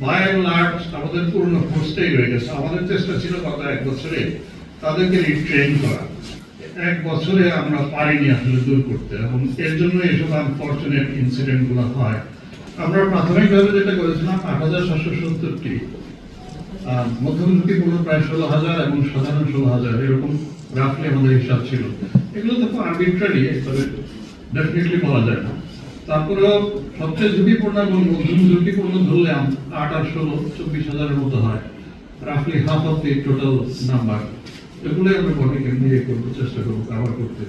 By and large আমাদের পূর্ণ ফোর্সটাই রয়ে গেছে। আমাদের চেষ্টা ছিল গত এক বছরে তাদেরকে রিট্রেন করা। এক বছরে আমরা পারিনি আসলে দূর করতে, এবং এর জন্য এসব আনফরচুনেট ইনসিডেন্ট গুলো হয়। আমরা প্রাথমিকভাবে যেটা করেছিলাম ৮,৭৭০টি, মধ্যমুখী পূর্ণ প্রায় ১৬,০০০ এবং সাধারণ ১৬,০০০, এরকম রাফলি আমাদের হিসাব ছিল। এগুলো তো আর্বিট্রারি, তবে ডেফিনেটলি বলা যায় না। তারপরেও সবচেয়ে ঝুঁকিপূর্ণ এবং মধ্যম ঝুঁকিপূর্ণ ধরলে ৮ আর ১৬ ২৪,০০০-এর মতো হয়, রাফলি half of the total number. এগুলোই আমরা বডিকে নিয়ে করবো, চেষ্টা করবো কাভার করতে।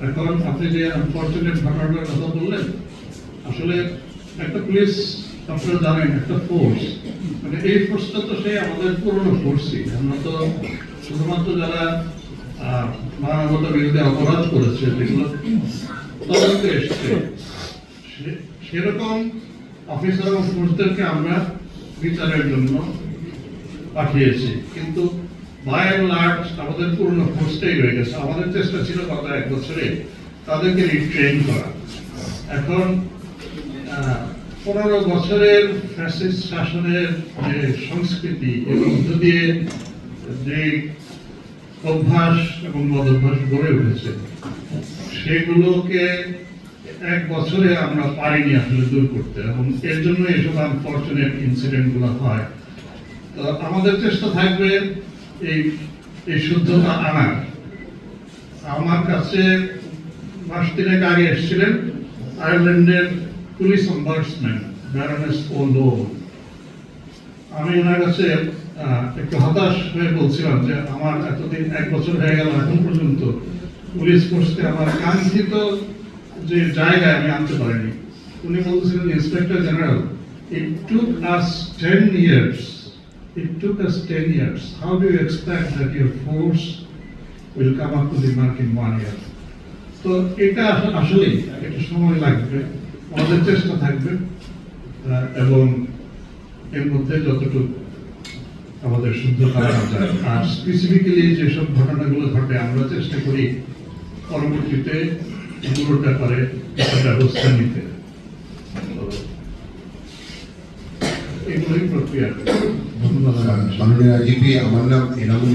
এখন আপনি যে আনফরচুনেট ঘটনাটার কথা বললেন, আসলে একটা পুলিশ আপনারা জানেন একটা ফোর্স, মানে এই ফোর্সটা তো সেই আমাদের পুরনো ফোর্সই। আমরা তো শুধুমাত্র যারা মানবতার বিরুদ্ধে অপরাধ করেছে, যেগুলো তদন্তে এসছে, সেরকম অফিসার এবং ফোর্সদেরকে আমরা বিচারের জন্য পাঠিয়েছি। কিন্তু বাই অ্যান্ড লার্জ আমাদের পুরনো ফোর্সটাই রয়ে গেছে। আমাদের চেষ্টা ছিল গত এক বছরে তাদেরকে রিট্রেন করা। এখন ১৫ বছরের ফ্যাসিস্ট শাসনের যে সংস্কৃতি, এর মধ্য দিয়ে যে অভ্যাস এবং বদভ্যাস গড়ে উঠেছে, সেগুলোকে এক বছরে আমরা পারিনি আসলে দূর করতে, এবং এর জন্য এসব আনফরচুনেট ইনসিডেন্ট গুলো হয়। তো আমাদের চেষ্টা থাকবে এই শুদ্ধতা আনার। আমার কাছে মাস ৩ আগে এসেছিলেন আয়ারল্যান্ডের পুলিশ অম্বার্সম্যান ব্যারনেস ও'লো। আমি ওনার কাছে একটু হতাশ হয়ে বলছিলাম যে আমার এতদিন, এক বছর হয়ে গেল, এখন পর্যন্ত পুলিশ ফোর্সকে আমার কাঙ্ক্ষিত যে জায়গায় আমি আনতে পারিনি। উনি বলছিলেন, inspector general, it took us 10 years. It took us 10 years. How do you expect that your force will come up to the mark in 1 year? তো এটা আসলে একটু সময় লাগবে, আমাদের চেষ্টা থাকবে, এবং এর মধ্যে যতটুকু আমাদের শুদ্ধ করা যায়। আর স্পেসিফিক্যালি যেসব ঘটনাগুলো ঘটে, আমরা চেষ্টা করি পরবর্তীতে এগুলোর ব্যাপারে একটা ব্যবস্থা নিতে। এগুলোই প্রক্রিয়া। ধন্যবাদ। মাননীয় আইজিপি, আমার নাম এনামুল।